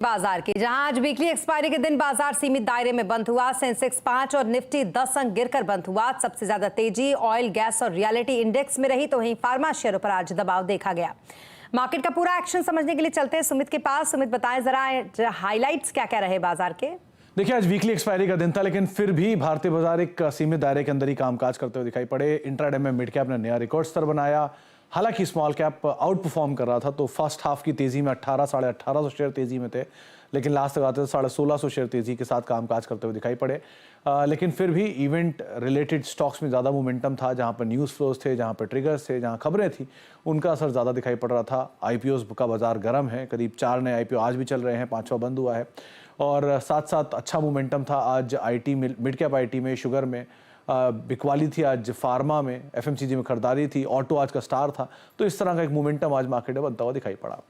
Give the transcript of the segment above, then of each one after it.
बाजार की, जहां आज वीकली एक्सपायरी के दिन बाजार सीमित दायरे में बंद हुआ। सेंसेक्स 5 और निफ्टी 10 अंक गिरकर बंद हुआ। सबसे ज्यादा तेजी ऑयल, गैस और रियलिटी इंडेक्स में रही, तो वहीं फार्मा शेयरों पर आज दबाव देखा गया। मार्केट का पूरा एक्शन समझने के लिए चलते हैं सुमित के पास। सुमित, बताएं जरा हाइलाइट्स क्या क्या रहे बाजार के। देखिए, आज वीकली एक्सपायरी का दिन था, लेकिन फिर भी भारतीय बाजार एक सीमित दायरे के अंदर ही कामकाज करते हुए दिखाई पड़े। इंट्राडे में मिड कैप ने नया रिकॉर्ड स्तर बनाया, हालांकि स्मॉल कैप आउट परफॉर्म कर रहा था। तो फर्स्ट हाफ की तेजी में 1800-1850 शेयर तेजी में थे, लेकिन लास्ट तक आते 1650 शेयर तेजी के साथ कामकाज करते हुए दिखाई पड़े। लेकिन फिर भी इवेंट रिलेटेड स्टॉक्स में ज़्यादा मोमेंटम था, जहां पर न्यूज़ फ्लोज थे, जहां पर ट्रिगर्स थे, जहां खबरें थी, उनका असर ज़्यादा दिखाई पड़ रहा था। आईपीओ का बाजार गर्म है, करीब 4 नए आईपीओ आज भी चल रहे हैं, 5वां बंद हुआ है। और साथ साथ अच्छा मोमेंटम था आज आईटी में, मिड कैप आईटी में, शुगर में बिकवाली थी, आज फार्मा में, एफएमसीजी में खरीदारी थी, ऑटो आज का स्टार था। तो इस तरह का एक मोमेंटम आज मार्केट में बनता हुआ दिखाई पड़ा।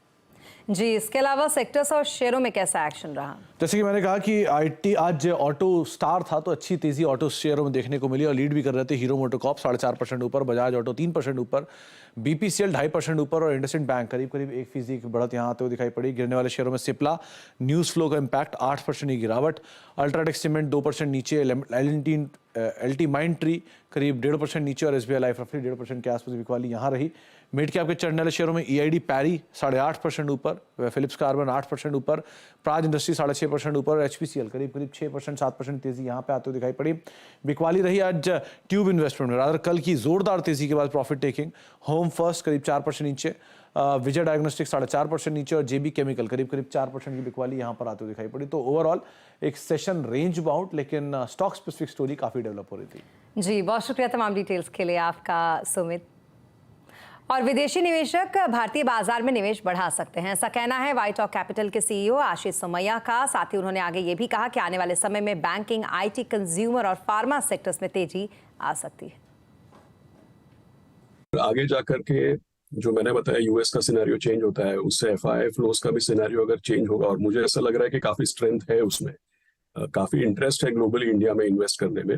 जी, इसके अलावा सेक्टर्स और शेयरों में कैसा एक्शन रहा? जैसे कि मैंने कहा कि आईटी आज ऑटो स्टार था, तो अच्छी तेजी ऑटो शेयरों में देखने को मिली और लीड भी कर रहे थे। हीरो मोटोकॉर्प 4.5% ऊपर, बजाज ऑटो 3% ऊपर, बीपीसीएल 2.5% ऊपर और इंडसइंड बैंक करीब 1% की बढ़त यहाँ आते हुए दिखाई पड़ी। गिरने वाले शेयरों में सिप्ला, न्यूज़ फ्लो का इम्पैक्ट 8% की गिरावट, अल्ट्राटेक सीमेंट 2% नीचे, एलटी माइंड ट्री करीब 1.5% नीचे और एसबीआई लाइफ रफली 1.5% के आसपास बिकवाली यहाँ रही। मिड कैप के चढ़ने वाले शेयरों में ईआईडी पैरी 8.5% ऊपर, फिलिप्स कार्बन 8% ऊपर, प्राज इंडस्ट्री 6.5% ऊपर और एचपीसीएल करीब 6% 7% तेजी यहाँ पे आते हुए दिखाई पड़ी। बिकवाली रही आज ट्यूब इन्वेस्टमेंट में, रादर कल की जोरदार तेजी के बाद प्रॉफिट टेकिंग। होम फर्स्ट करीब 4% नीचे, विजय डायग्नोस्टिक 4.5% नीचे और जेबी केमिकल करीब 4% की बिकवाली यहाँ पर आते हुए दिखाई पड़ी। तो ओवरऑल एक सेशन रेंज बाउंड, लेकिन स्टॉक स्पेसिफिक स्टोरी काफी डेवलप हो रही थी। जी, बहुत शुक्रिया तमाम डिटेल्स के लिए आपका सुमित। और विदेशी निवेशक भारतीय बाजार में निवेश बढ़ा सकते हैं, ऐसा कहना है वाइट ऑक कैपिटल के सीईओ आशीष सोमैया का। साथ ही उन्होंने आगे ये भी कहा कि आने वाले समय में बैंकिंग, आईटी, कंज्यूमर और फार्मा सेक्टर्स में तेजी आ सकती है। आगे जाकर के जो मैंने बताया यूएस का सिनेरियो चेंज होता है, उससे एफआई फ्लोज का भी सिनेरियो अगर चेंज होगा, और मुझे ऐसा लग रहा है कि काफी स्ट्रेंथ है उसमें, काफी इंटरेस्ट है ग्लोबली इंडिया में इन्वेस्ट करने में।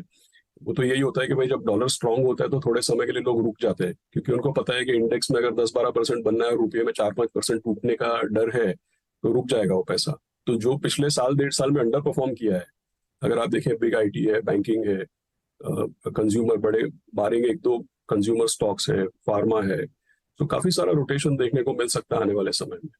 वो तो यही होता है कि भाई जब डॉलर स्ट्रांग होता है तो थोड़े समय के लिए लोग रुक जाते हैं, क्योंकि उनको पता है कि इंडेक्स में अगर 10-12% बनना है, रुपये में 4-5% टूटने का डर है, तो रुक जाएगा वो पैसा। तो जो पिछले साल 1.5 साल में अंडर परफॉर्म किया है, अगर आप देखें, बिग आईटी है, बैंकिंग है, कंज्यूमर बड़े बारिंग 1-2 कंज्यूमर स्टॉक्स है, फार्मा है, तो काफी सारा रोटेशन देखने को मिल सकता है आने वाले समय में।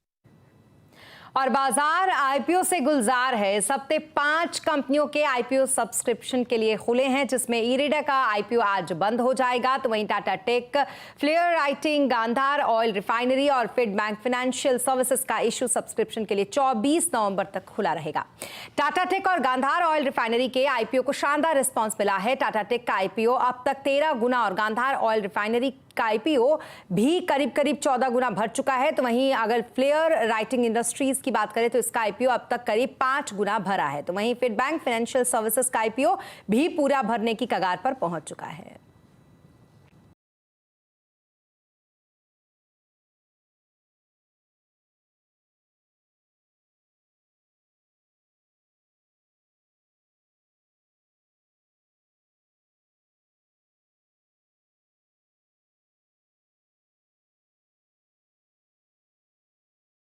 और बाजार आईपीओ से गुलजार है। इस हफ्ते 5 कंपनियों के आईपीओ सब्सक्रिप्शन के लिए खुले हैं, जिसमें इरिडा का आईपीओ आज बंद हो जाएगा। तो वहीं Tata tech, flair writing, Gandhar oil refinery और फिड बैंक फाइनेंशियल सर्विसेज का इशू सब्सक्रिप्शन के लिए 24 नवंबर तक खुला रहेगा। टाटा टेक और गांधार ऑयल रिफाइनरी के आईपीओ को शानदार रिस्पॉन्स मिला है। टाटा टेक का आईपीओ अब तक 13 गुना और गांधार ऑयल रिफाइनरी का आईपीओ भी करीब 14 गुना भर चुका है। तो वहीं अगर फ्लेयर राइटिंग इंडस्ट्रीज की बात करें तो इसका आईपीओ अब तक करीब 5 गुना भरा है। तो वहीं फिड बैंक फाइनेंशियल सर्विसेज का आईपीओ भी पूरा भरने की कगार पर पहुंच चुका है।